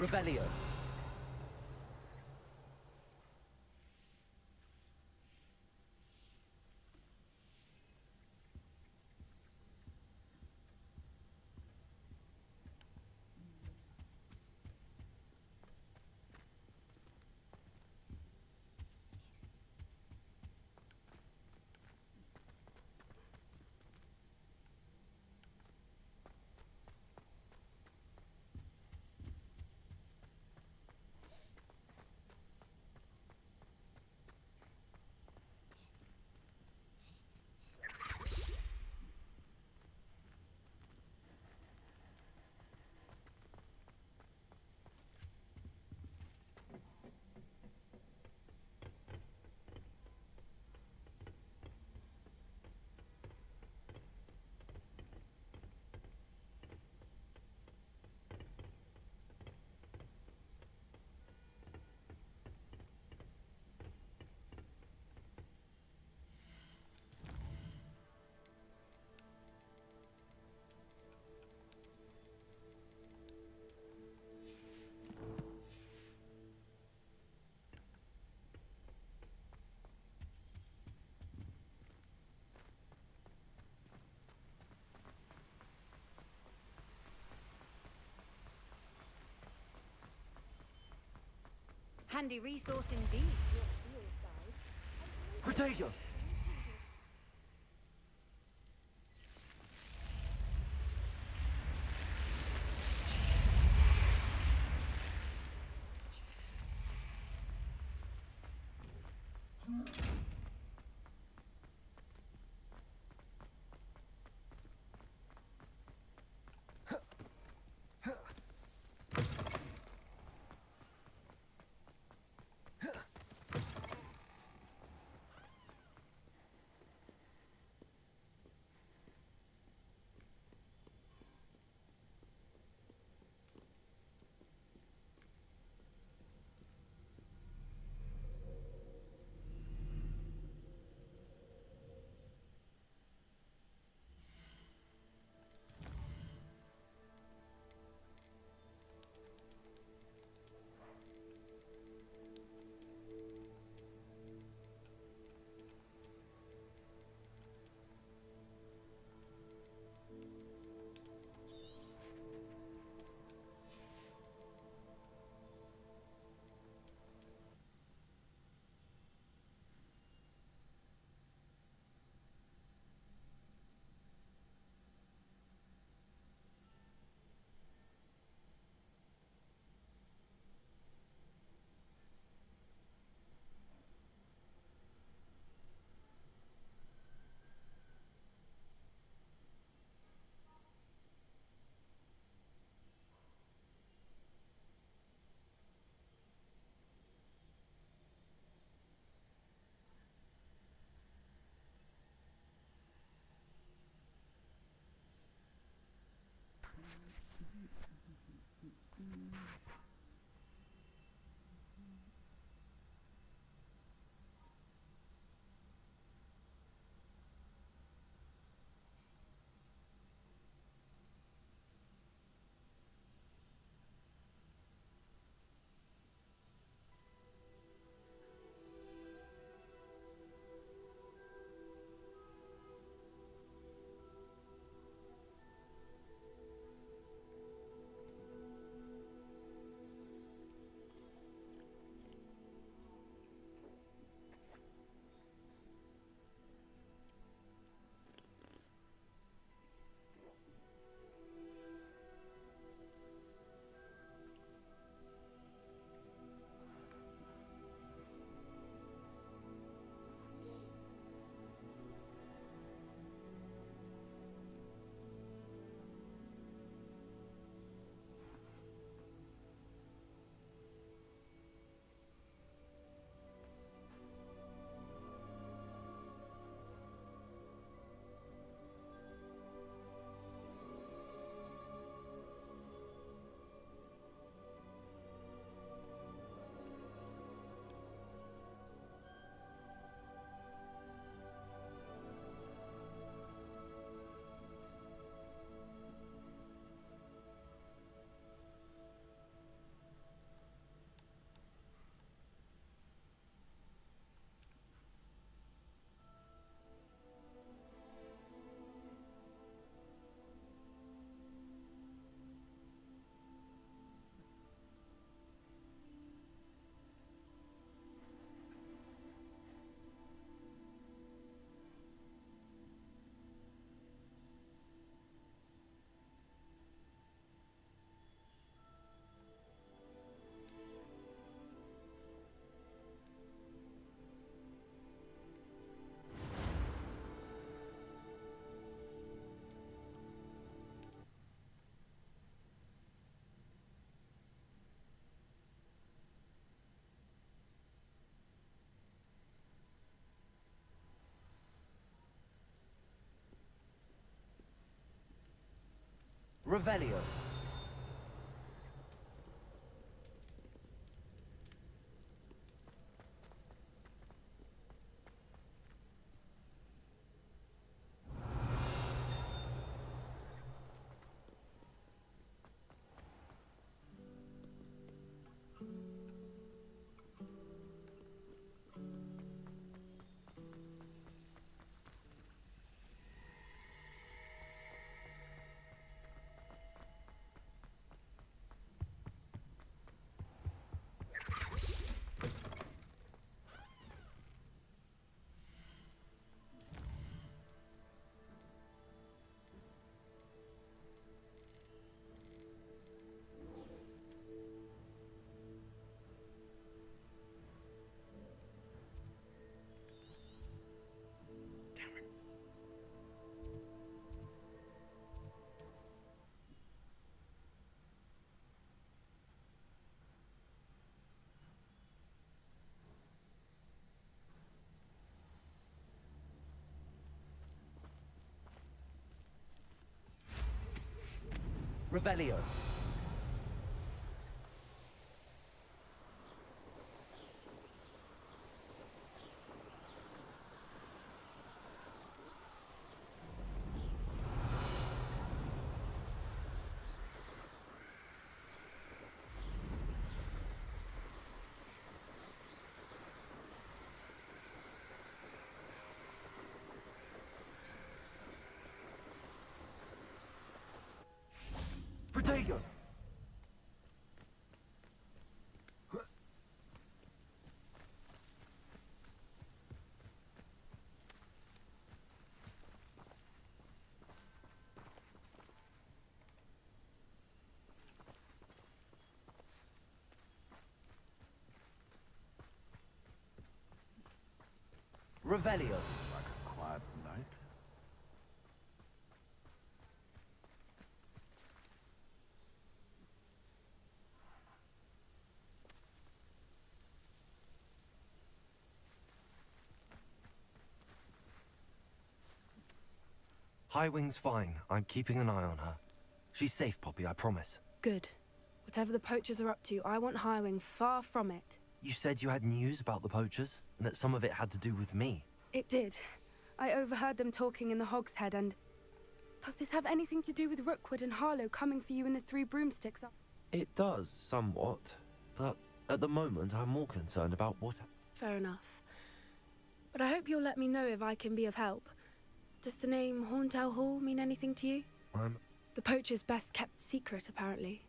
Revelio. Handy resource indeed. Protego! Revelio. Revelio. Protego. Revelio. Like a quiet night. Highwing's fine. I'm keeping an eye on her. She's safe, Poppy, I promise. Good. Whatever the poachers are up to, I want Highwing far from it. You said you had news about the poachers, and that some of it had to do with me. It did. I overheard them talking in the Hogshead, and... Does this have anything to do with Rookwood and Harlow coming for you in the Three Broomsticks? It does, somewhat. But at the moment, I'm more concerned about what... Fair enough. But I hope you'll let me know if I can be of help. Does the name Horntail Hall mean anything to you? The poacher's best kept secret, apparently.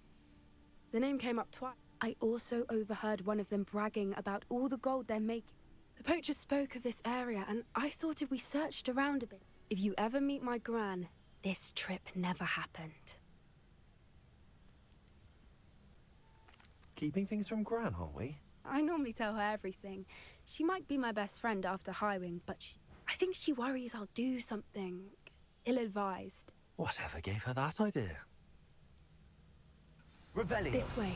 The name came up twice. I also overheard one of them bragging about all the gold they're making. The poacher spoke of this area, and I thought if we searched around a bit... If you ever meet my gran, this trip never happened. Keeping things from Gran, aren't we? I normally tell her everything. She might be my best friend after Highwing, but I think she worries I'll do something ill-advised. Whatever gave her that idea? Revelio. This way.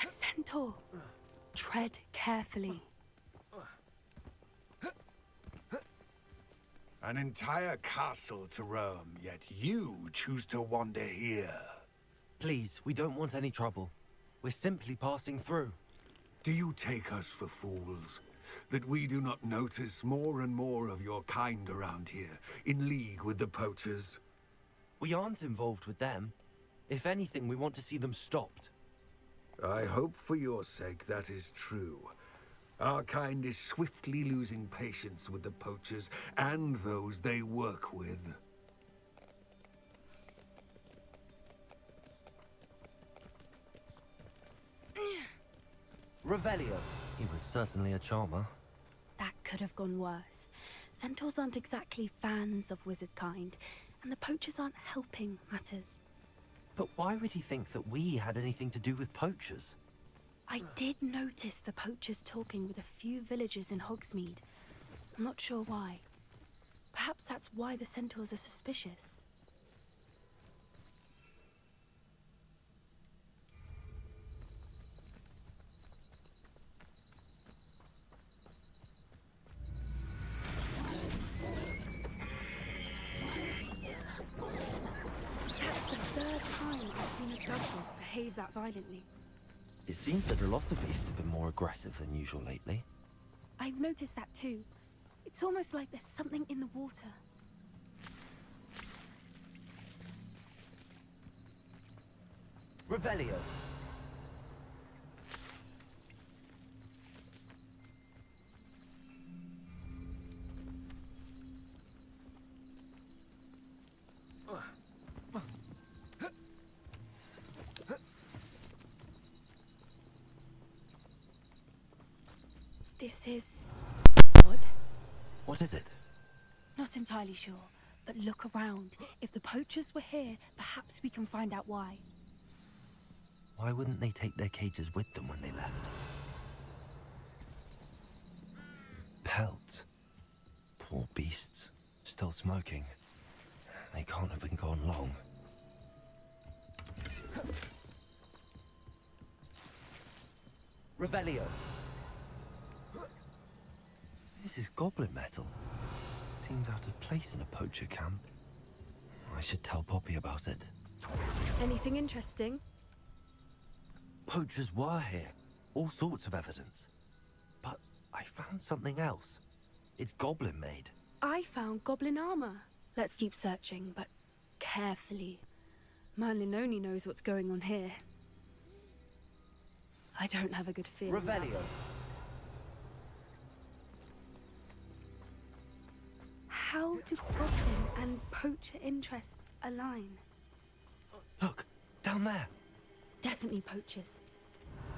A centaur. Tread carefully. An entire castle to roam, yet you choose to wander here. Please, we don't want any trouble. We're simply passing through. Do you take us for fools? That we do not notice more and more of your kind around here, in league with the poachers? We aren't involved with them. If anything, we want to see them stopped. I hope for your sake that is true. Our kind is swiftly losing patience with the poachers and those they work with. Revelio. He was certainly a charmer. That could have gone worse. Centaurs aren't exactly fans of wizard kind, and the poachers aren't helping matters. But why would he think that we had anything to do with poachers? I did notice the poachers talking with a few villagers in Hogsmeade. I'm not sure why. Perhaps that's why the centaurs are suspicious. That's the third time I've seen a dog behave that violently. It seems that a lot of beasts have been more aggressive than usual lately. I've noticed that too. It's almost like there's something in the water. Revelio. This is odd. What is it? Not entirely sure, but look around. If the poachers were here, perhaps we can find out why. Why wouldn't they take their cages with them when they left? Pelts. Poor beasts. Still smoking. They can't have been gone long. Revelio. This is goblin metal. Seems out of place in a poacher camp. I should tell Poppy about it. Anything interesting? Poachers were here. All sorts of evidence. But I found something else. It's goblin made. I found goblin armor. Let's keep searching, but carefully. Merlin only knows what's going on here. I don't have a good feeling about this. How do goblin and poacher interests align? Look, down there. Definitely poachers.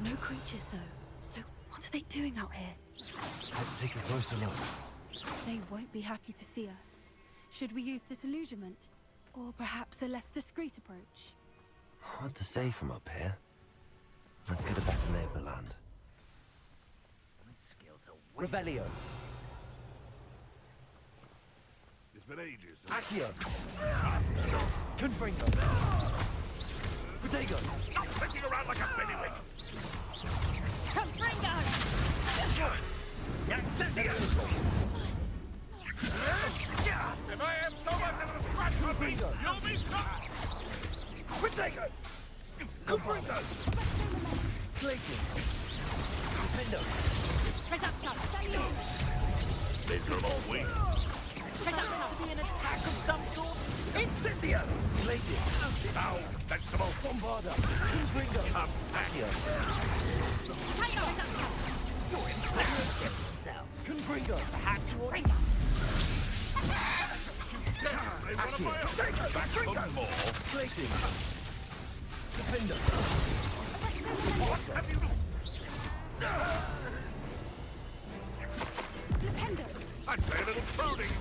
No creatures though. So what are they doing out here? Let's take a closer look. They won't be happy to see us. Should we use disillusionment? Or perhaps a less discreet approach? Hard to say from up here. Let's get a better lay of the land. Revelio. It's been ages. Accio. Confringo. Protego. Stop sticking around like a bailiwick. Confringo! Incendio! If I have so much as a scratch on me, you'll be shot! Protego! Confringo! Glacius. Defendo. Reductor! Miserable weak. Reductor! Be an attack of some sort. Incendio. Glacius. Now, vegetable. Bombarda. Confringo. Come back. Accio. Reductor! You're embarrassing yourself. Confringo. Perhaps you ought to... They want to buy up. Back for more. Glacius. Defendo. What have you done? Flipendo! I'd say a little pruning.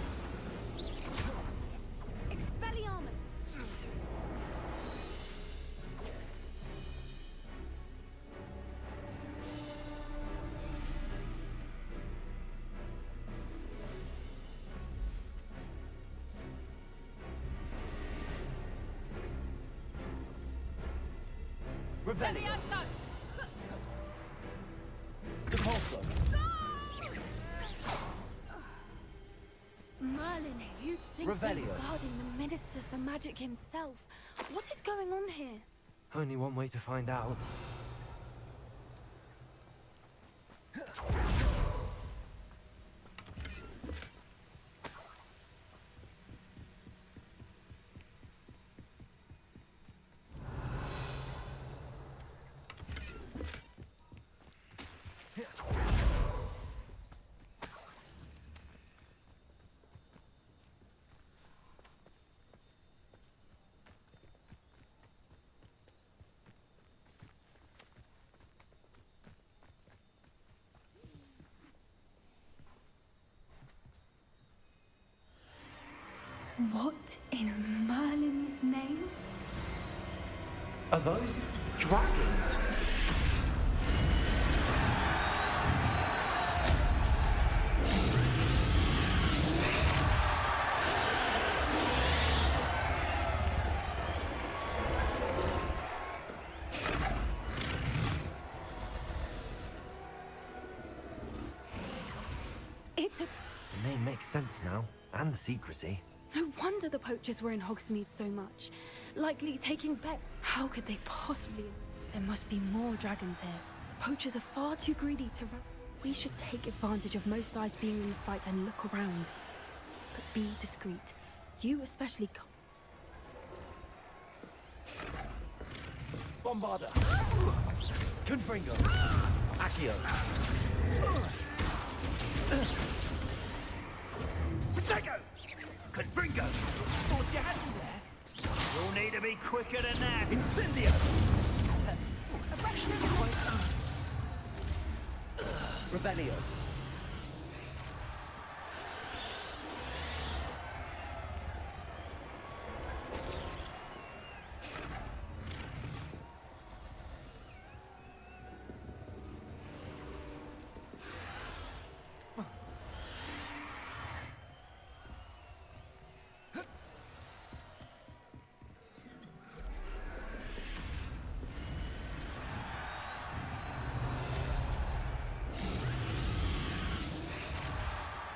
Expelliarmus! Revelio. Revelio! Depulso. Merlin, you'd think they Revelio. were guarding the Minister for Magic himself. What is going on here? Only one way to find out. What in Merlin's name? Are those dragons? It's a... The name makes sense now, and the secrecy. No wonder the poachers were in Hogsmeade so much. Likely taking bets. How could they possibly... There must be more dragons here. The poachers are far too greedy to run. We should take advantage of most eyes being in the fight and look around. But be discreet. You especially... Bombarda! Confringo! Accio! Potato! Confringo! Thought you had me there! You'll need to be quicker than that. Incendio! Revelio!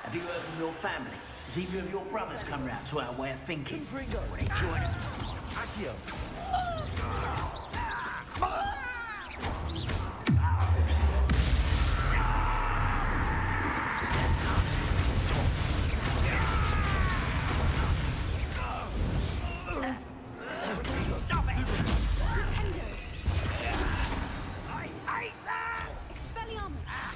Have you heard from your family? Has either of your brothers come round to our way of thinking? Will they join us? Accio! Stop it! Hendo! I hate that! Expelliarmus!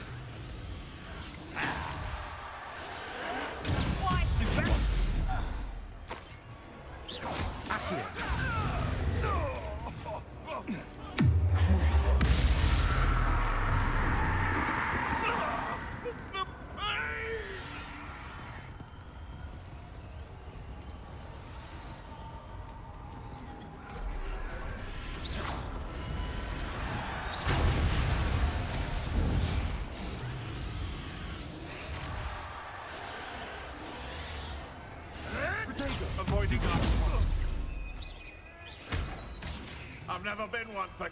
Why stupid? Accio! The pain! Avoiding us. I've never been one for...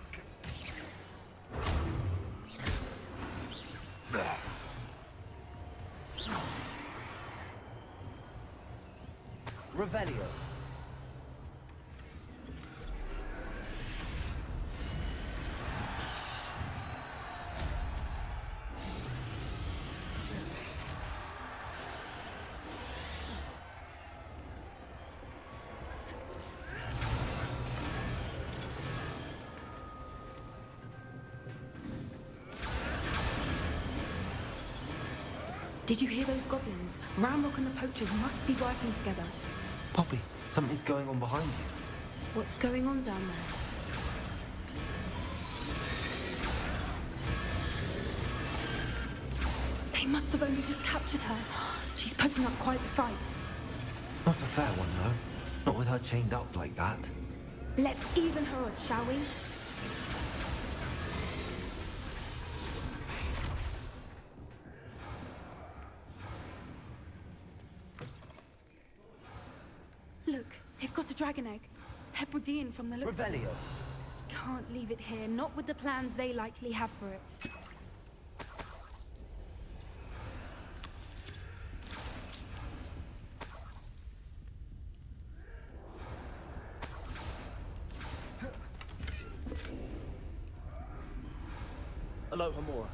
Revelio! Did you hear those goblins? Ramrock and the poachers must be working together. Poppy, something's going on behind you. What's going on down there? They must have only just captured her. She's putting up quite the fight. Not a fair one, though. Not with her chained up like that. Let's even her odds, shall we? Look, they've got a dragon egg. Hebridean from the looks of it. Revelio! Can't leave it here, not with the plans they likely have for it. Aloha Mora.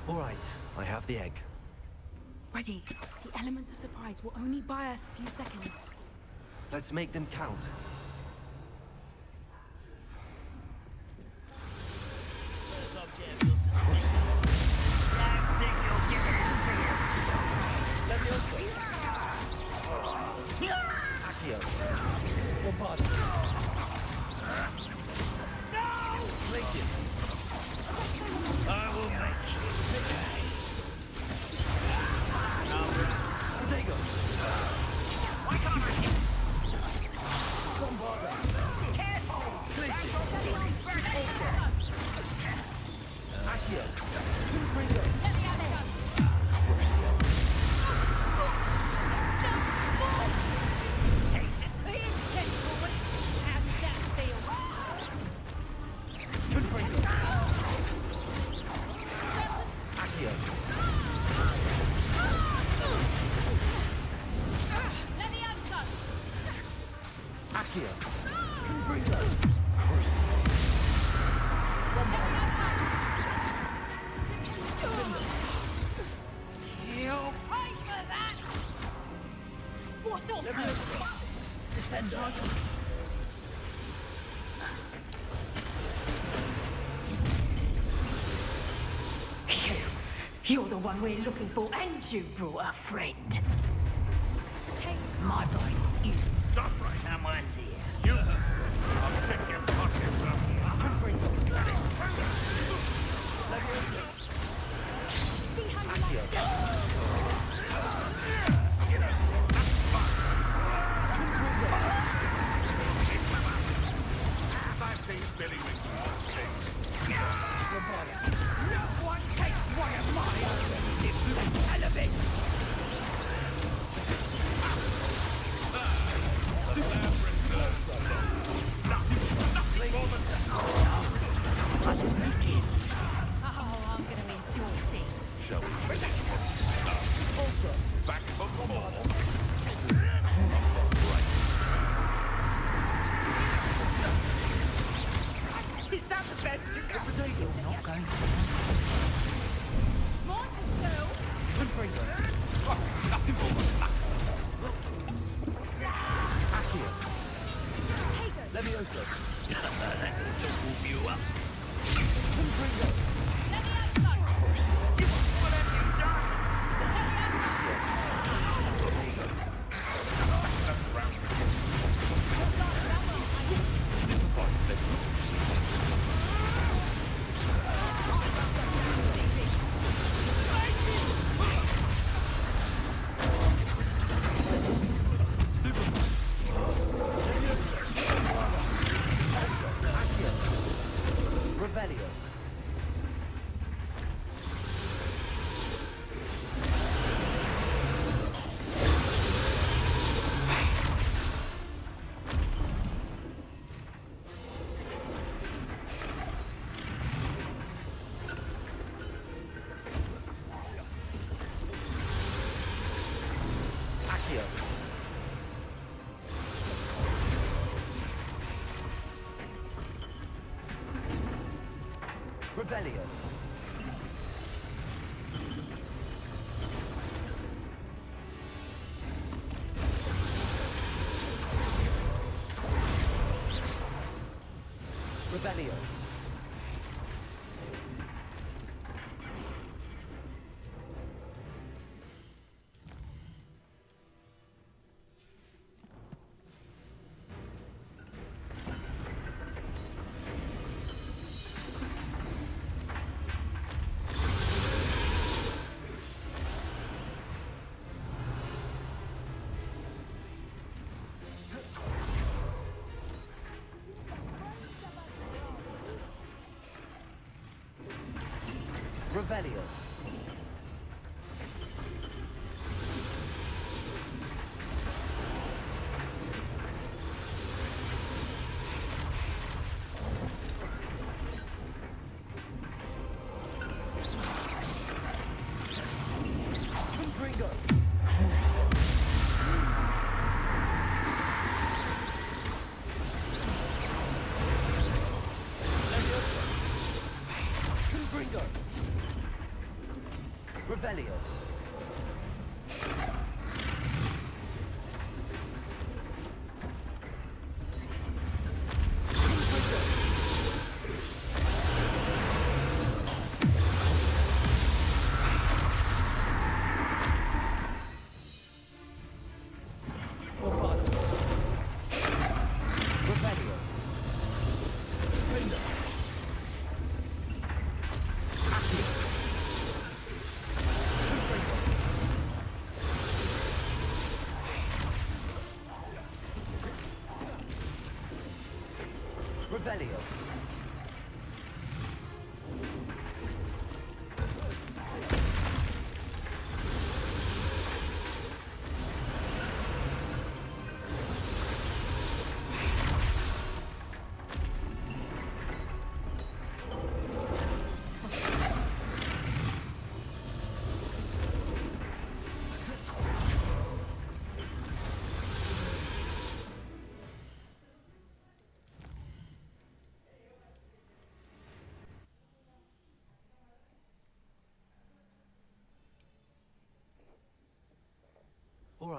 All right, I have the egg. Ready. The element of surprise will only buy us a few seconds. Let's make them count. Accio. Bombarda. No! Glacius. I will make you pay. Protego. Why can't I hit? Bombarda. Accio. Confringo. Crucible. You'll pay for that! What's all Descender. You're the one we're looking for, and you brought a friend. Take My point is Stop right. Someone's here. You. I'll check your pockets up. see how you like it. I've seen Billy make some mistakes. no one takes one of my own. It's the elements. Oh, I'm gonna enjoy this. Shall we? Back from the ball. Is that the best you can do? You're not going to. Monster! Confringo. Accio. Levioso. That ought to warm you up. Confringo. Levioso! Crucible. What have you done? Revelio. Accio. Revelio. Revelio. Revelio. Confringo. Crucible. Levioso. Confringo. Revelio. Revelio. Finger. Accio. Confringo. Revelio.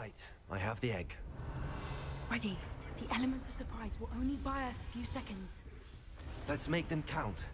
right. I have the egg. Ready. The elements of surprise will only buy us a few seconds. Let's make them count.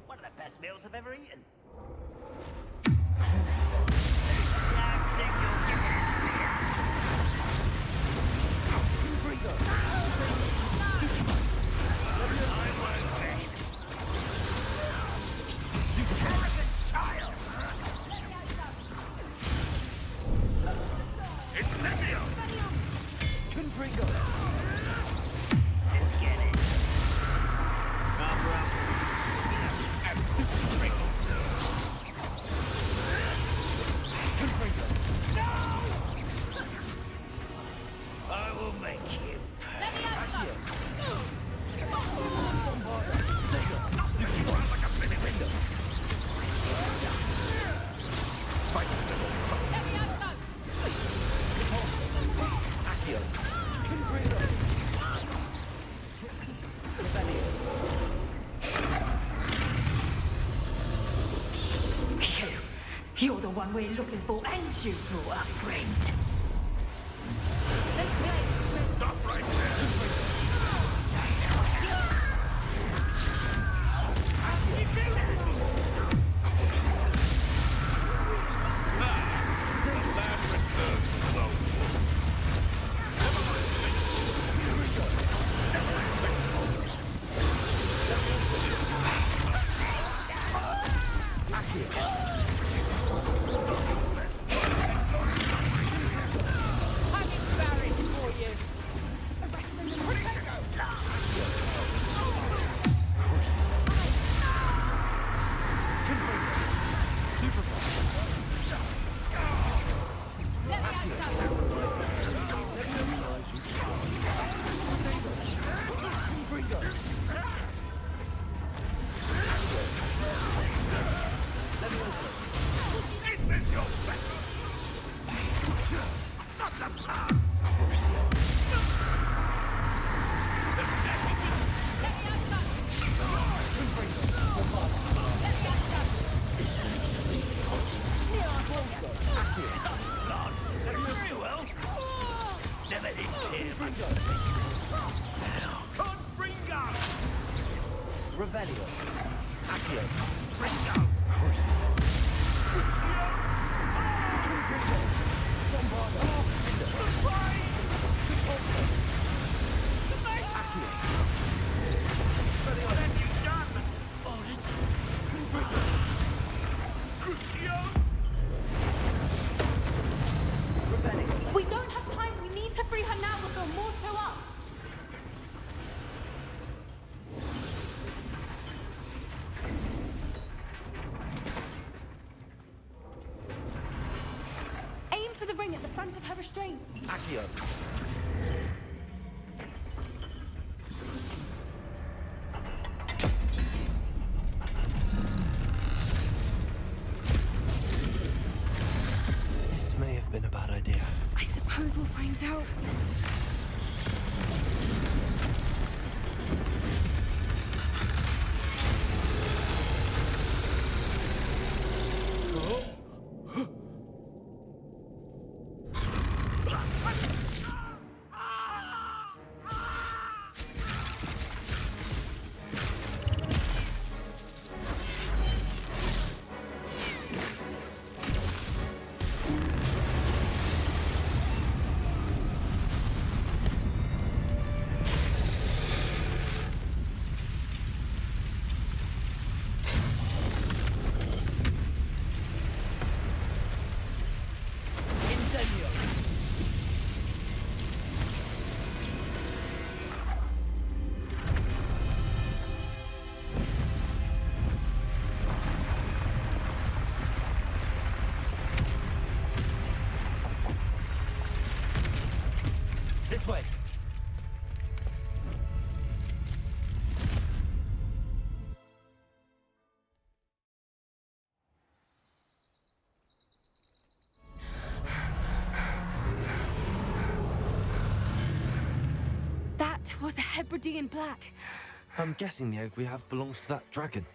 One of the best meals I've ever eaten. You're the one we're looking for, and you brought a friend. Stop right there! Revelio. Accio. Ringo! Crucio. Crucio! Confringo. Bombardo. Surprise! Accio. What have you done? Oh, this is... Confringo. Crucio! Revelio. We don't have time. We need to free her now before more show up. Aim for the ring at the front of her restraints. Accio. This may have been a bad idea. I suppose we'll find out. way! That was a Hebridean black. I'm guessing the egg we have belongs to that dragon.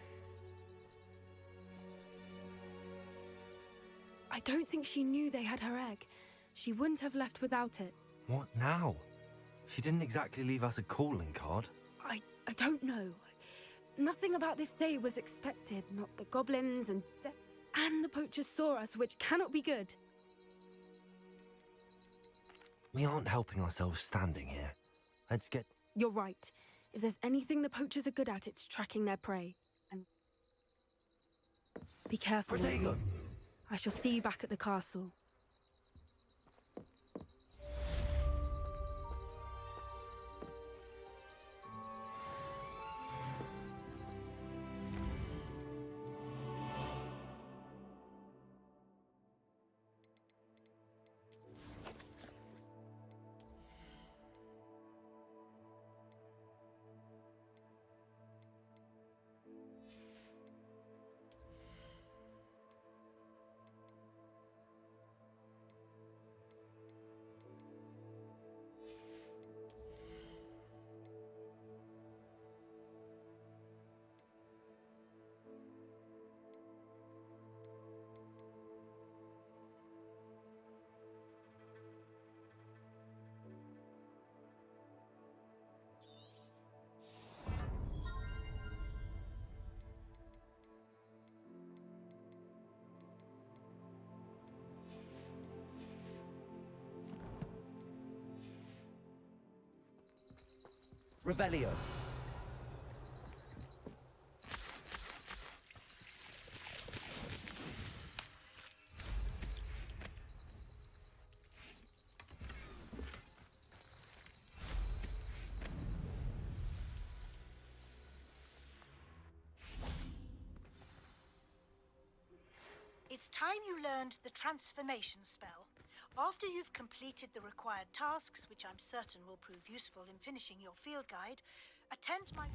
I don't think she knew they had her egg. She wouldn't have left without it. What now? She didn't exactly leave us a calling card. I don't know. Nothing about this day was expected. Not the goblins and the poachers saw us, which cannot be good. We aren't helping ourselves standing here. Let's get... You're right. If there's anything the poachers are good at, it's tracking their prey. And be careful. Protego! I shall see you back at the castle. Revelio. It's time you learned the transformation spell. After you've completed the required tasks, which I'm certain will prove useful in finishing your field guide, attend my...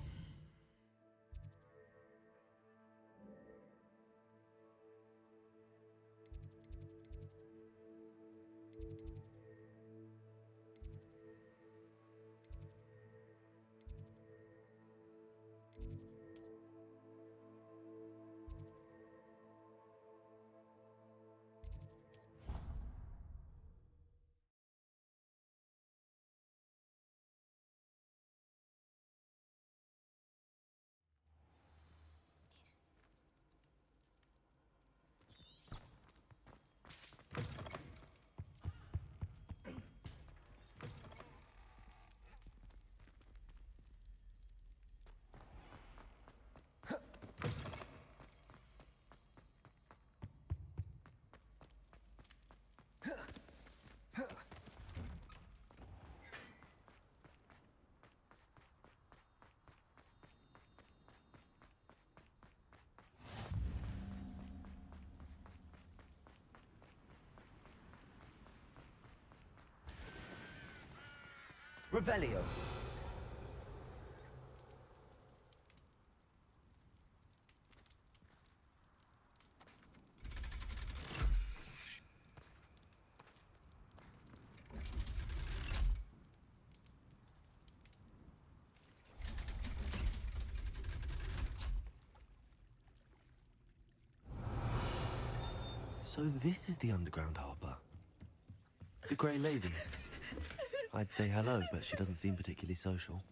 Revelio. So this is the underground harbour. The Grey Lady. I'd say hello, but she doesn't seem particularly social.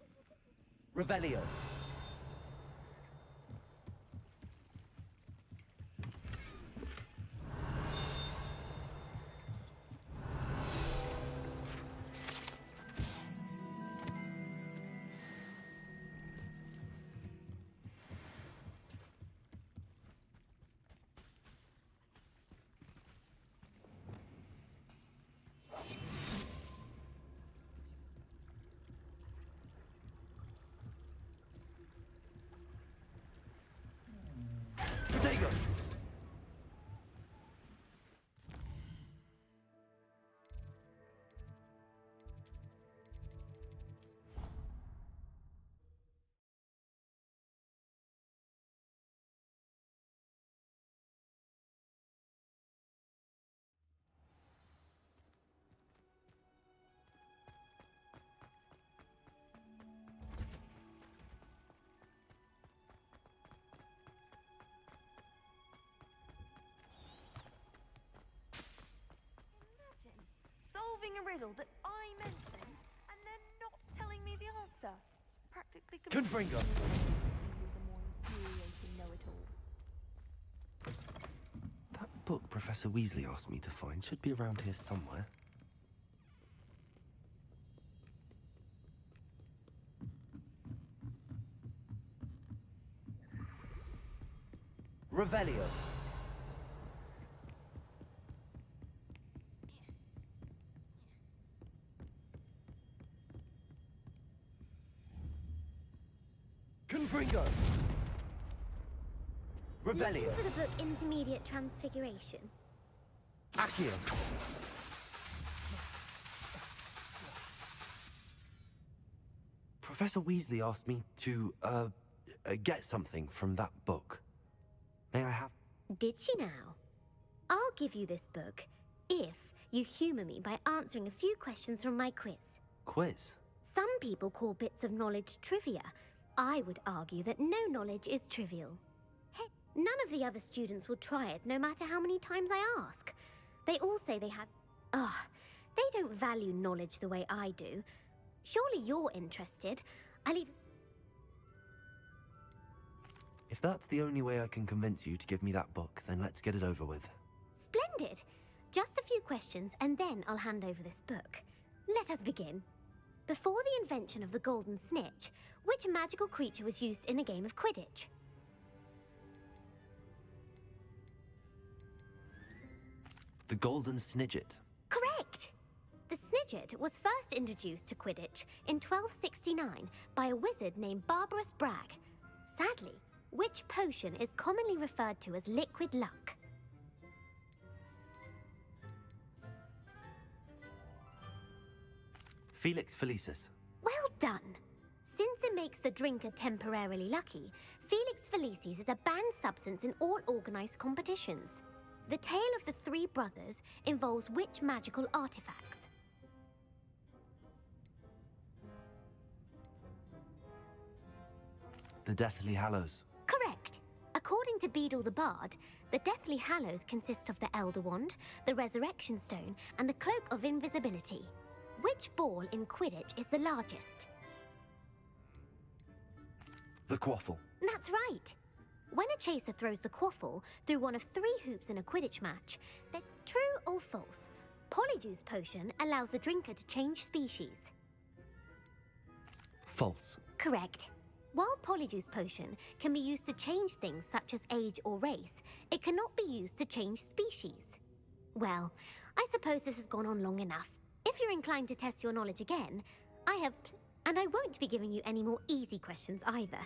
Revelio. solving a riddle that I mentioned and then not telling me the answer. Practically Confringo! See who's a more infuriating know-it-all. That book Professor Weasley asked me to find should be around here somewhere. Revelio. Confringo. Revelio. Looking for the book Intermediate Transfiguration. Accio. Professor Weasley asked me to, get something from that book. May I have... Did she now? I'll give you this book if you humour me by answering a few questions from my quiz. Quiz? Some people call bits of knowledge trivia. I would argue that no knowledge is trivial. Hey, none of the other students will try it, no matter how many times I ask. They all say they have... they don't value knowledge the way I do. Surely you're interested. I'll even... If that's the only way I can convince you to give me that book, then let's get it over with. Splendid! Just a few questions, and then I'll hand over this book. Let us begin. Before the invention of the golden snitch, which magical creature was used in a game of Quidditch? The Golden Snidget. Correct! The Snidget was first introduced to Quidditch in 1269 by a wizard named Barbarous Bragg. Sadly, which potion is commonly referred to as liquid luck? Felix Felicis. Well done! Since it makes the drinker temporarily lucky, Felix Felicis is a banned substance in all organised competitions. The tale of the three brothers involves which magical artifacts? The Deathly Hallows. Correct. According to Beedle the Bard, the Deathly Hallows consist of the Elder Wand, the Resurrection Stone, and the Cloak of Invisibility. Which ball in Quidditch is the largest? The Quaffle. That's right. When a chaser throws the quaffle through one of 3 hoops in a Quidditch match, then true or false, Polyjuice Potion allows the drinker to change species. False. Correct. While Polyjuice Potion can be used to change things such as age or race, it cannot be used to change species. Well, I suppose this has gone on long enough. If you're inclined to test your knowledge again, and I won't be giving you any more easy questions either.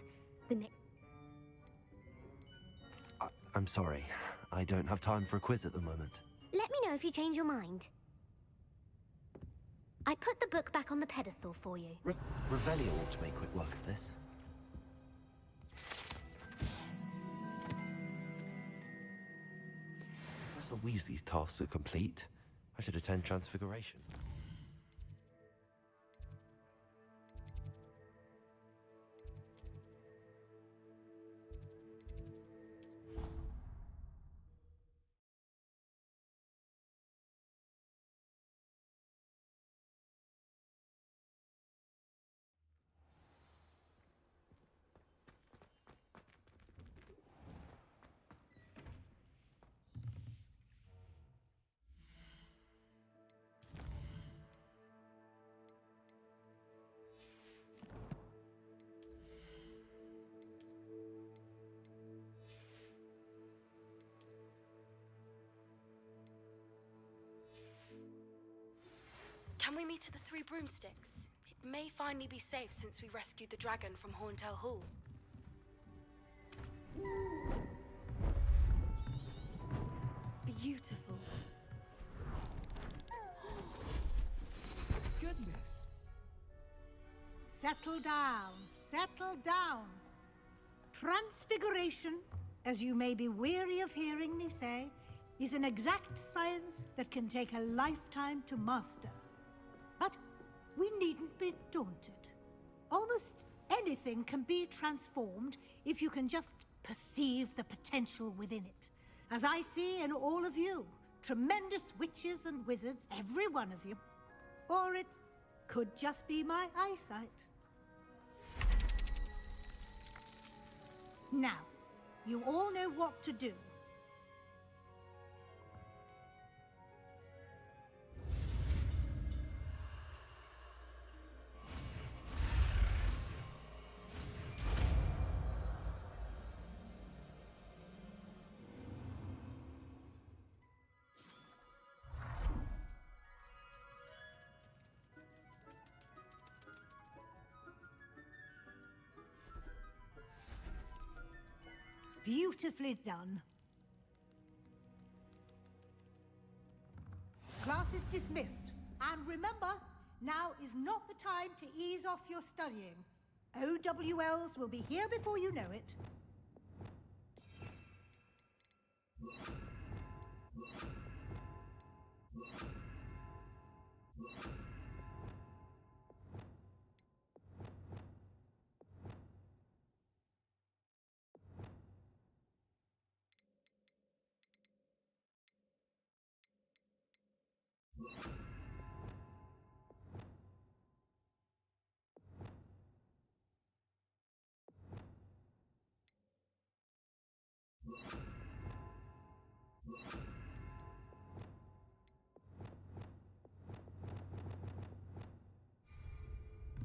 I'm sorry. I don't have time for a quiz at the moment. Let me know if you change your mind. I put the book back on the pedestal for you. Revelio ought to make quick work of this. Professor Weasley's tasks are complete. I should attend Transfiguration. Can we meet at the Three Broomsticks? It may finally be safe since we rescued the dragon from Horntail Hall. Beautiful. Goodness. Settle down, settle down. Transfiguration, as you may be weary of hearing me say, is an exact science that can take a lifetime to master. But we needn't be daunted. Almost anything can be transformed if you can just perceive the potential within it. As I see in all of you, tremendous witches and wizards, every one of you. Or it could just be my eyesight. Now, you all know what to do. Beautifully done. Class is dismissed. And remember, now is not the time to ease off your studying. OWLs will be here before you know it.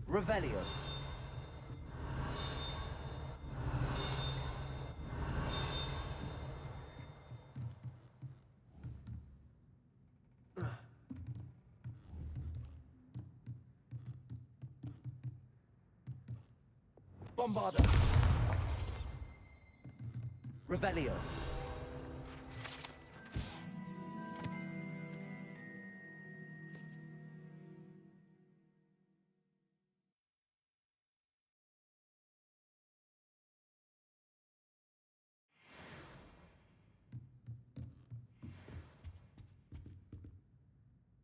Revelio. Bombarda. Revelio.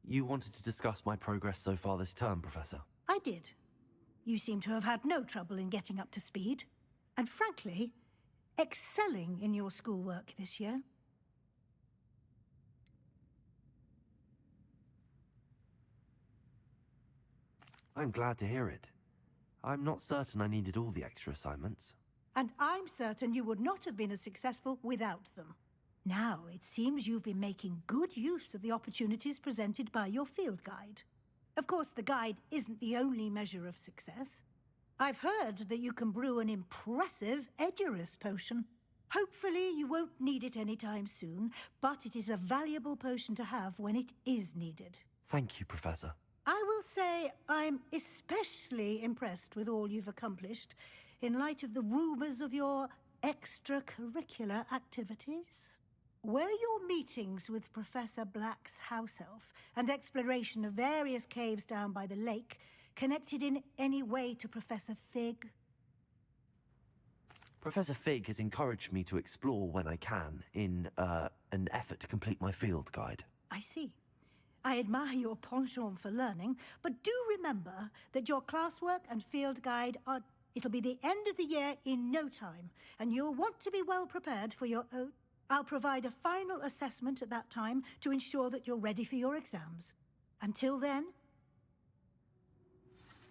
You wanted to discuss my progress so far this term, Professor? I did. You seem to have had no trouble in getting up to speed. And frankly, excelling in your schoolwork this year. I'm glad to hear it. I'm not certain I needed all the extra assignments. And I'm certain you would not have been as successful without them. Now, it seems you've been making good use of the opportunities presented by your field guide. Of course, the guide isn't the only measure of success. I've heard that you can brew an impressive Edurus potion. Hopefully, you won't need it anytime soon, but it is a valuable potion to have when it is needed. Thank you, Professor. I will say I'm especially impressed with all you've accomplished in light of the rumors of your extracurricular activities. Were your meetings with Professor Black's house elf and exploration of various caves down by the lake connected in any way to Professor Fig? Professor Fig has encouraged me to explore when I can in an effort to complete my field guide. I see. I admire your penchant for learning, but do remember that your classwork and field guide are... It'll be the end of the year in no time, and you'll want to be well prepared for your own... I'll provide a final assessment at that time to ensure that you're ready for your exams. Until then,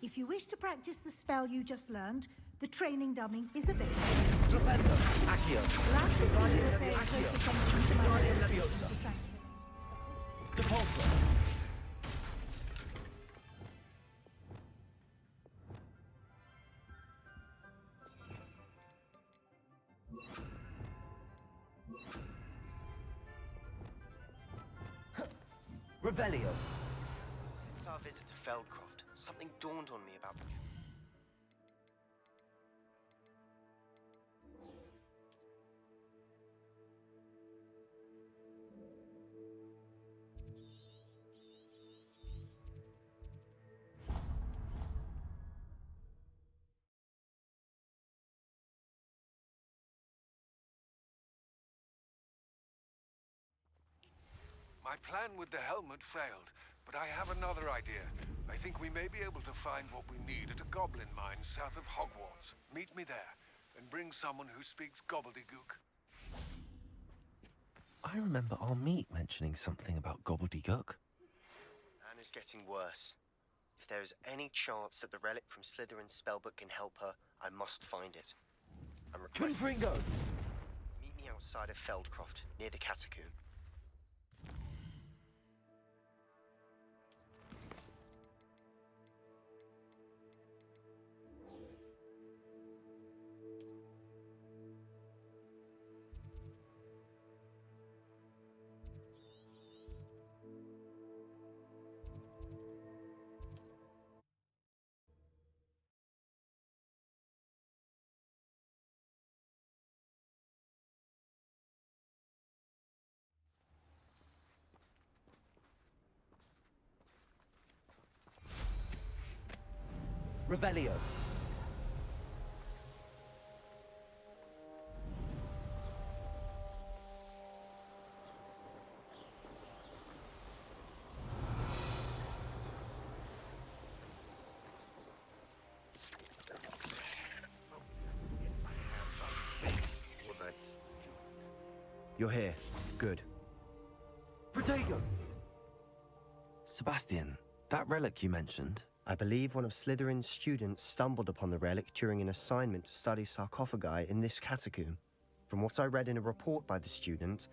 if you wish to practice the spell you just learned, the training dummy is available. Trapendo. Accio. Glad to see you pay close attention to my Leviosa. transfer. Depulso. Revelio. Since our visit to Feldcroft, something dawned on me about the... My plan with the helmet failed, but I have another idea. I think we may be able to find what we need at a goblin mine south of Hogwarts. Meet me there, and bring someone who speaks gobbledygook. I remember our meet mentioning something about gobbledygook. And is getting worse. If there is any chance that the relic from Slytherin's spellbook can help her, I must find it. I'm requesting... Confringo! Meet me outside of Feldcroft, near the catacomb. Revelio. You're here. Good. Protego! Sebastian, that relic you mentioned... I believe one of Slytherin's students stumbled upon the relic during an assignment to study sarcophagi in this catacomb. From what I read in a report by the student,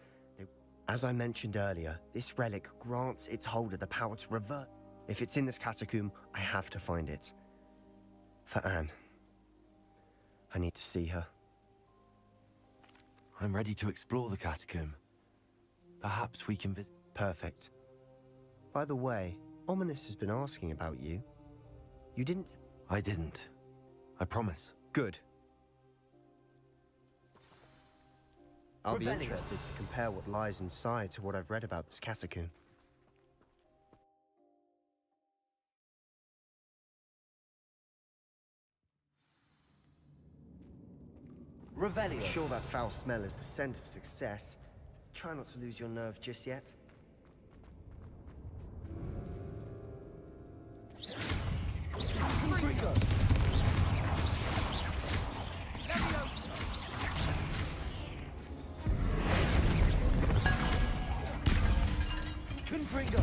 as I mentioned earlier, this relic grants its holder the power to revert. If it's in this catacomb, I have to find it. For Anne. I need to see her. I'm ready to explore the catacomb. Perhaps we can visit... Perfect. By the way, Ominous has been asking about you. You didn't... I didn't. I promise. Good. I'll be Revelio. interested to compare what lies inside to what I've read about this catacomb. Revelio. I'm sure that foul smell is the scent of success. Try not to lose your nerve just yet. Confringo! Confringo!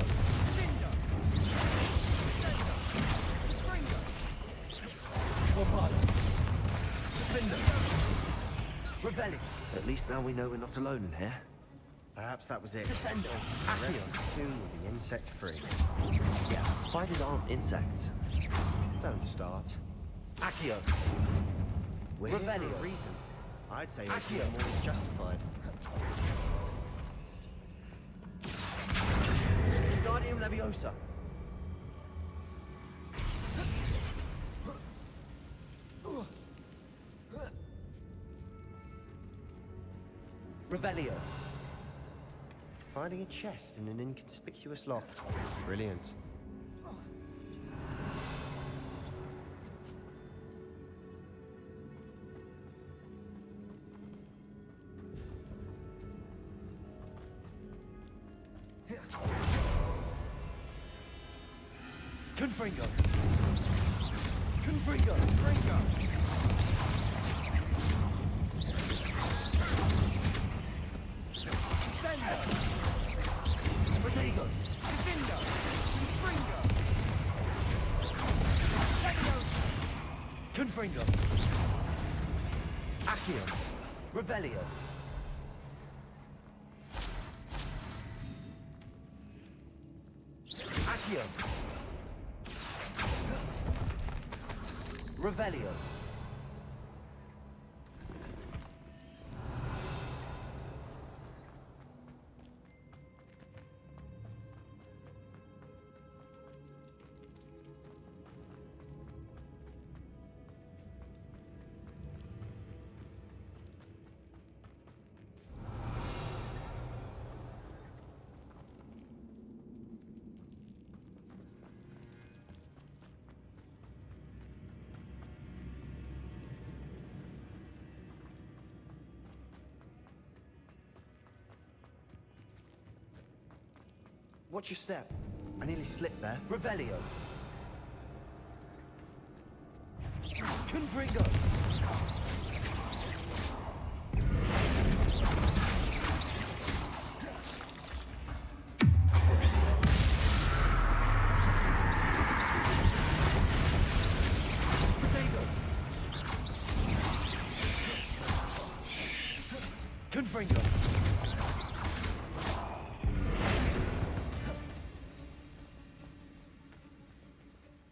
Revelio. At least now we know we're not alone in here. Perhaps that was it. Descendo. The rest of the tomb will be insect-free. Yeah, spiders aren't insects. Don't start. Accio. We're here for Revelio. a reason. I'd say Accio. Accio more is justified. Guardium Leviosa. Revelio. Finding a chest in an inconspicuous loft. Brilliant. Confringo. Confringo. Confringo. Descendo. Protego. Defendo. Confringo. Confringo. Accio. Revelio. Accio. Revelio. Watch your step. I nearly slipped there. Revelio. Confringo. Crucio.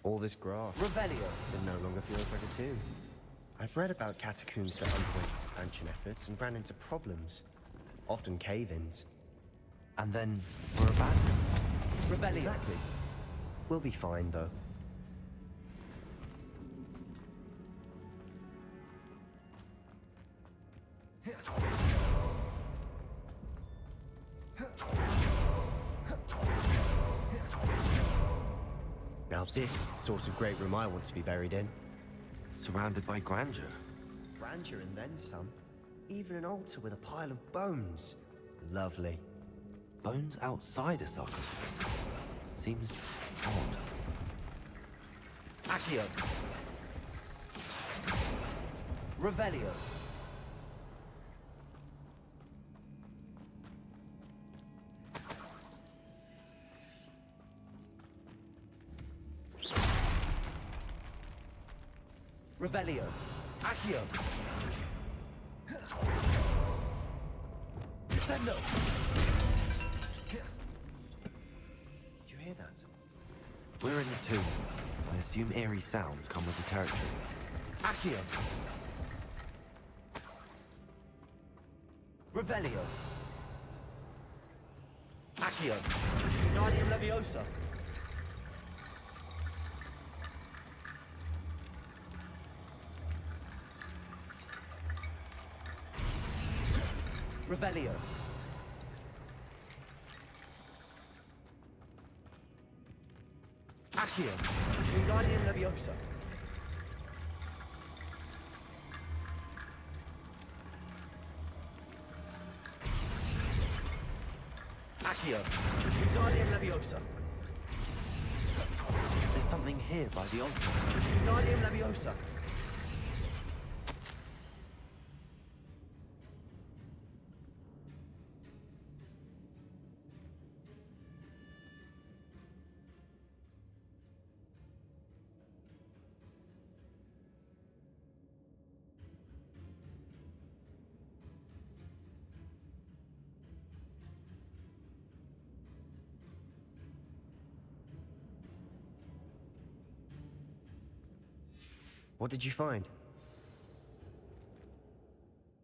All this grass. Revelio. It no longer feels like a tomb. I've read about catacombs that underwent expansion efforts and ran into problems. Often cave-ins. And then were abandoned. Revelio. Exactly. We'll be fine, though. Now this is the sort of great room I want to be buried in. Surrounded by grandeur. Grandeur and then some. Even an altar with a pile of bones. Lovely. Bones outside a sarcophagus. Seems odd. Accio. Revelio. Revelio. Accio. Descendo. Did you hear that? We're in the tomb. I assume eerie sounds come with the territory. Accio. Revelio. Accio. Guardian Leviosa. Revelio. Accio. Guardian Leviosa. Accio. Guardian Leviosa. There's something here by the altar. Guardian Leviosa. What did you find?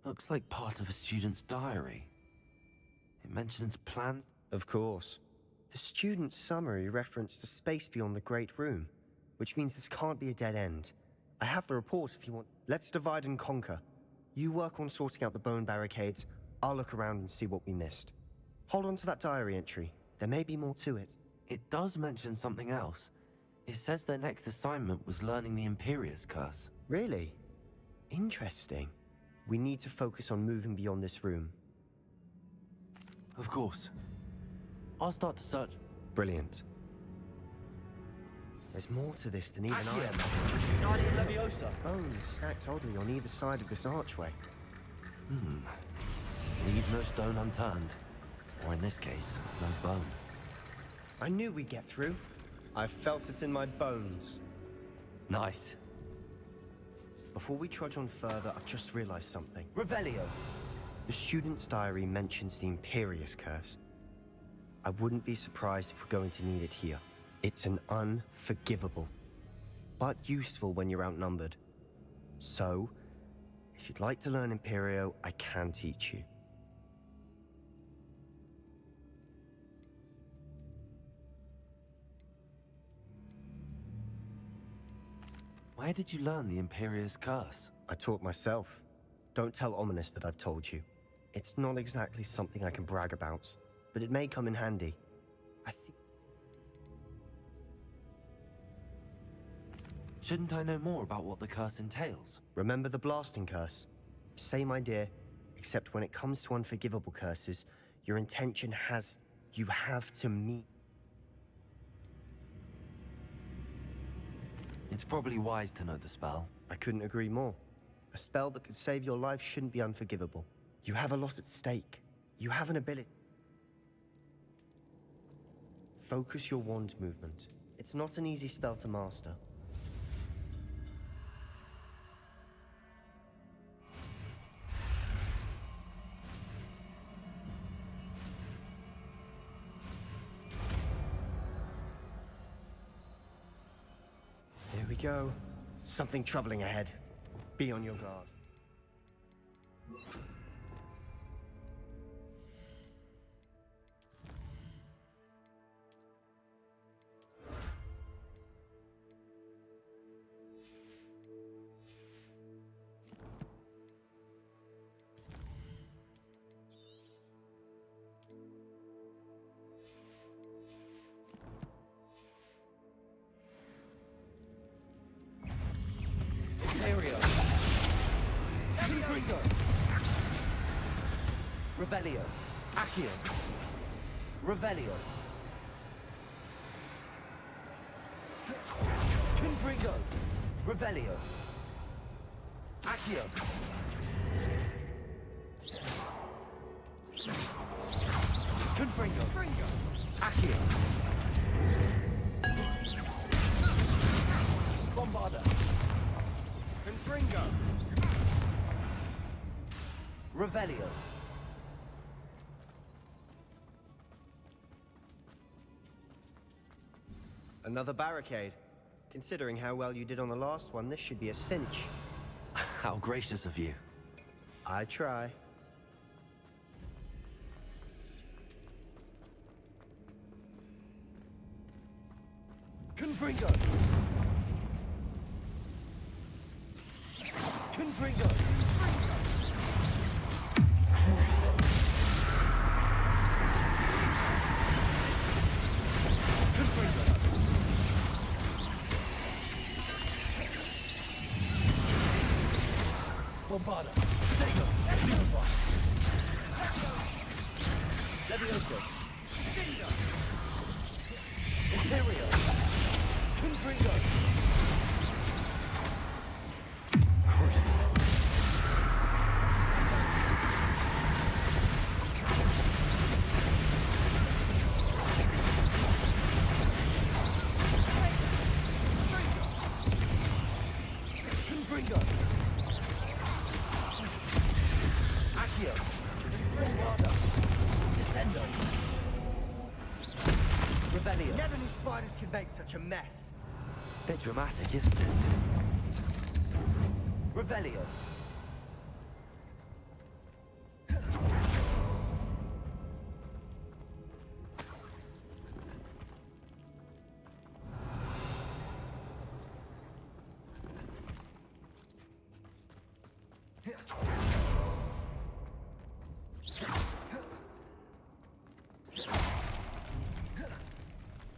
Looks like part of a student's diary. It mentions plans. Of course. The student's summary referenced a space beyond the Great Room, which means this can't be a dead end. I have the report if you want. Let's divide and conquer. You work on sorting out the bone barricades. I'll look around and see what we missed. Hold on to that diary entry. There may be more to it. It does mention something else. It says their next assignment was learning the Imperious Curse. Really? Interesting. We need to focus on moving beyond this room. Of course. I'll start to search. Brilliant. There's more to this than even I imagined. Guardian Leviosa. Bones stacked oddly on either side of this archway. Leave no stone unturned. Or in this case, no bone. I knew we'd get through. I felt it in my bones. Nice. Before we trudge on further, I've just realized something. Revelio. The student's diary mentions the Imperious Curse. I wouldn't be surprised if we're going to need it here. It's an unforgivable, but useful when you're outnumbered. So, if you'd like to learn Imperio, I can teach you. Where did you learn the Imperious Curse? I taught myself. Don't tell Ominous that I've told you. It's not exactly something I can brag about, but it may come in handy. I think... Shouldn't I know more about what the curse entails? Remember the blasting curse? Same idea, except when it comes to unforgivable curses, your intention has... You have to meet... It's probably wise to know the spell. I couldn't agree more. A spell that could save your life shouldn't be unforgivable. You have a lot at stake. You have an ability. Focus your wand movement. It's not an easy spell to master. go. Something troubling ahead. Be on your guard. Imperio. Confringo. Revelio. Accio. Revelio. Confringo. Revelio. Accio. Confringo. Accio. Bombarda. Confringo. Revelio. Another barricade. Considering how well you did on the last one, this should be a cinch. How gracious of you. I try. Confringo. Confringo. Confringo. Bombarda. Stego. Unify. Levioso. Imperio. Confringo. Crucible. Confringo. Accio. Bombarda. Descendo. Revelio. Never knew spiders could make such a mess. Bit dramatic, isn't it? Revelio.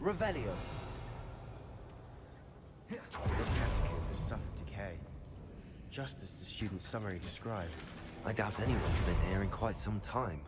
Revelio. This catacomb has suffered decay, just as the student's summary described. I doubt anyone's been here in quite some time.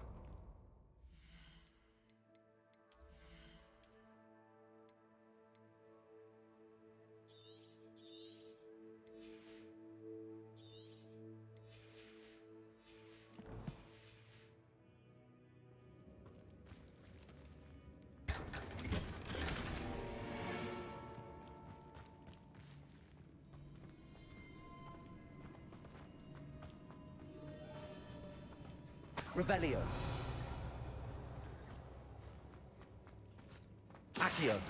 Revelio. Accio.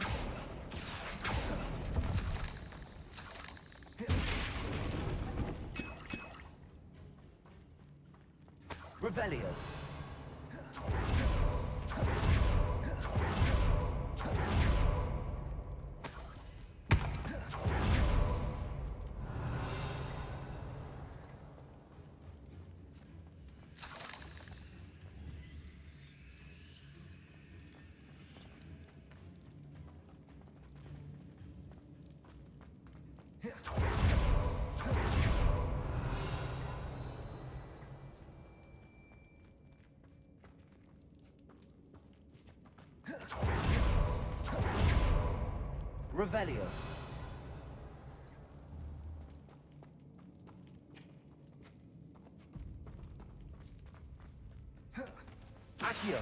Revelio. Revelio. Accio.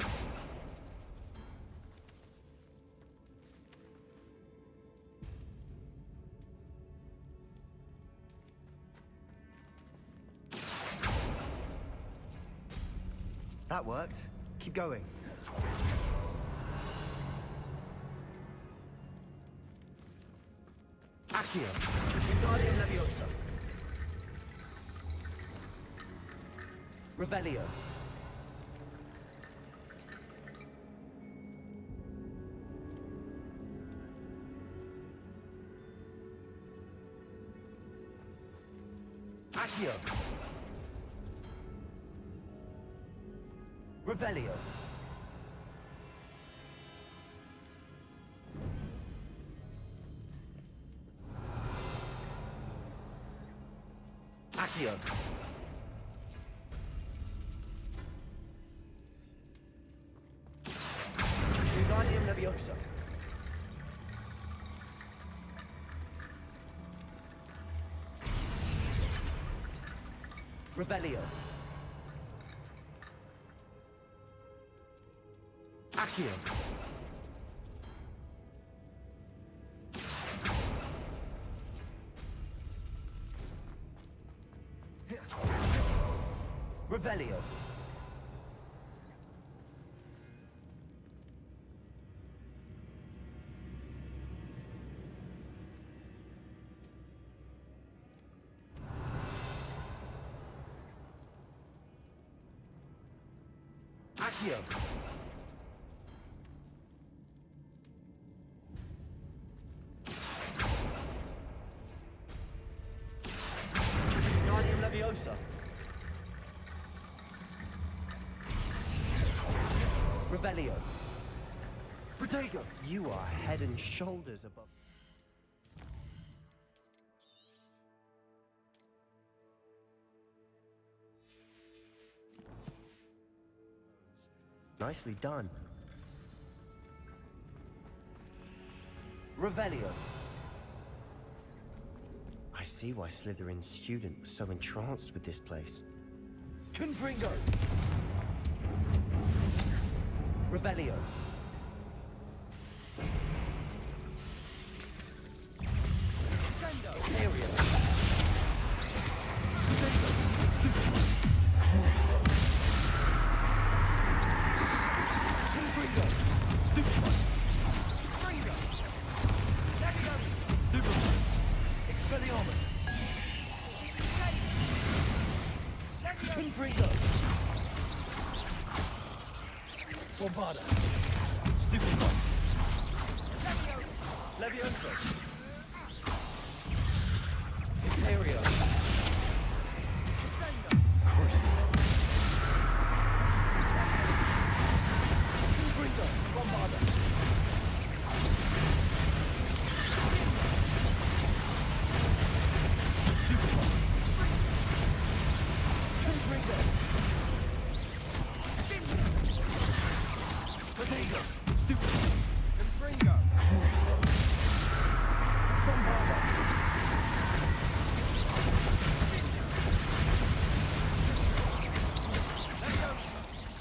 That worked. Keep going. Accio. Wingardium Leviosa. Revelio. Accio. Revelio. Accio. Wingardium Leviosa. Revelio. Accio. Revelio. Accio. Wingardium Leviosa. Revelio. Protego. You are head and shoulders above. Nicely done. Revelio. I see why Slytherin's student was so entranced with this place. Confringo. Revelio. Sendo. Imperio. Confringo. Stupefy. Fringo. Levios. Stupefy. Expelliarmus. Confringo. Bombarda. Stupefy. Leviosa. Imperio. Crucio. Confringo. Bombarda. Stupefy. Confringo. Potato. Stupefy. Confringo. Crucio. Bombarda.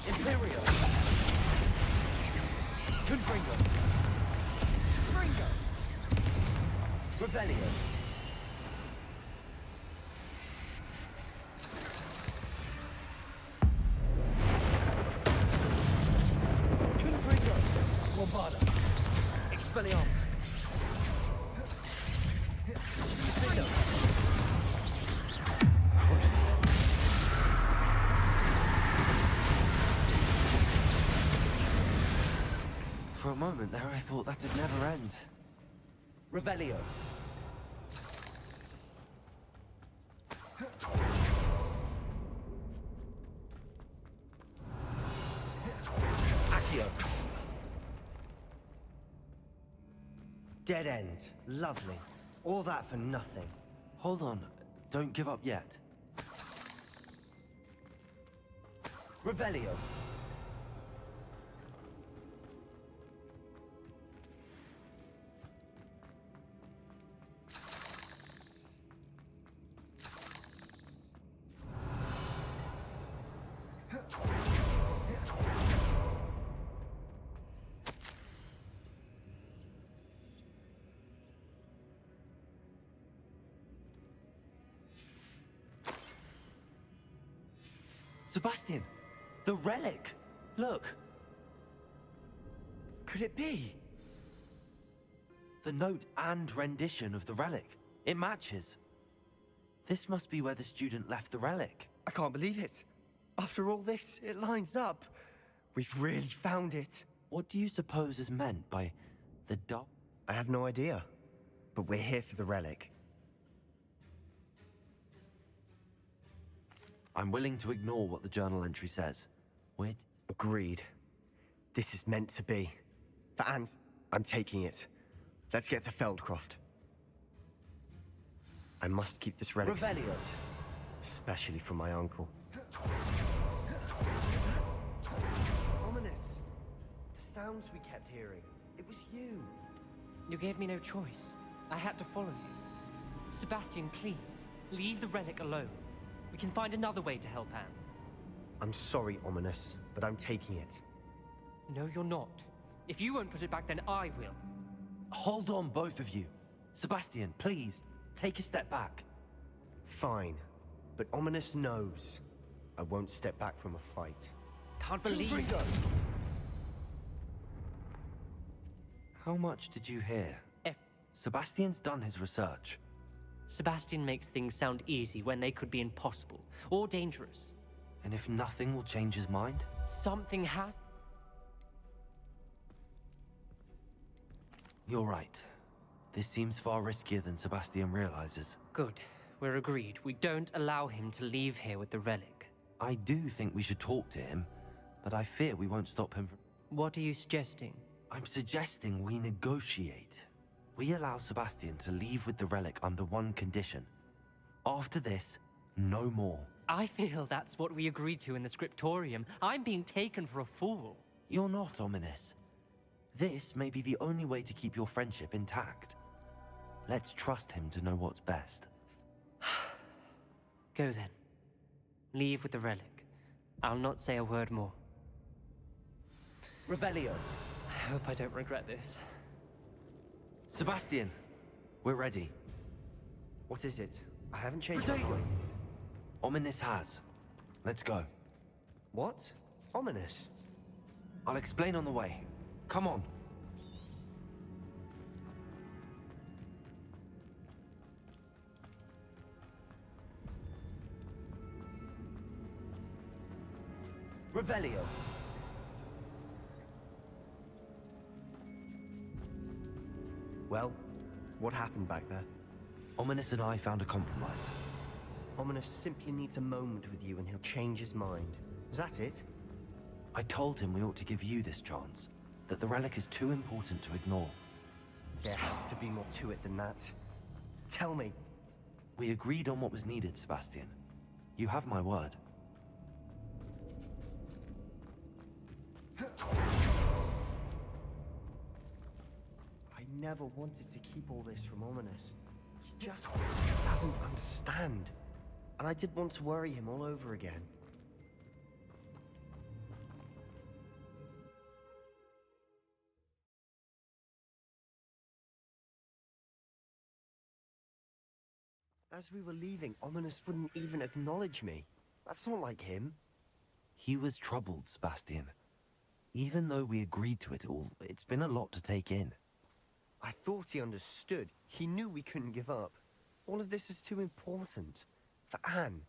Imperio. Confringo. Fringo. Revelio. Confringo. Bombarda. Expelliarmus. Fringo. Crucio. For a moment there, I thought that'd never end. Revelio. Accio. Dead end. Lovely. All that for nothing. Hold on, don't give up yet. Revelio. Sebastian, the relic! Look! Could it be? The note and rendition of the relic. It matches. This must be where the student left the relic. I can't believe it. After all this, it lines up. We've really found it. What do you suppose is meant by the dog? I have no idea, but we're here for the relic. I'm willing to ignore what the journal entry says. Agreed. This is meant to be. For Anne, I'm taking it. Let's get to Feldcroft. I must keep this relic secret, especially from my uncle. Ominous. The sounds we kept hearing. It was you. You gave me no choice. I had to follow you. Sebastian, please, leave the relic alone. We can find another way to help Anne. I'm sorry, Ominous, but I'm taking it. No, you're not. If you won't put it back, then I will. Hold on, both of you. Sebastian, please, take a step back. Fine, but Ominous knows I won't step back from a fight. Can't believe this. How much did you hear? Sebastian's done his research. Sebastian makes things sound easy when they could be impossible or dangerous. And if nothing will change his mind? Something has... You're right. This seems far riskier than Sebastian realizes. Good. We're agreed. We don't allow him to leave here with the relic. I do think we should talk to him, but I fear we won't stop him from... What are you suggesting? I'm suggesting we negotiate. We allow Sebastian to leave with the relic under one condition. After this, no more. I feel that's what we agreed to in the scriptorium. I'm being taken for a fool. You're not, Ominous. This may be the only way to keep your friendship intact. Let's trust him to know what's best. Go then. Leave with the relic. I'll not say a word more. Revelio. I hope I don't regret this. Sebastian, we're ready. What is it? I haven't changed my mind. Ominous has. Let's go. What? Ominous? I'll explain on the way. Come on. Revelio. Well, what happened back there? Ominous and I found a compromise. Ominous simply needs a moment with you and he'll change his mind. Is that it? I told him we ought to give you this chance. That the relic is too important to ignore. There has to be more to it than that. Tell me. We agreed on what was needed, Sebastian. You have my word. I never wanted to keep all this from Ominous. He just doesn't understand. And I did want to worry him all over again. As we were leaving, Ominous wouldn't even acknowledge me. That's not like him. He was troubled, Sebastian. Even though we agreed to it all, it's been a lot to take in. I thought he understood. He knew we couldn't give up. All of this is too important. For Anne.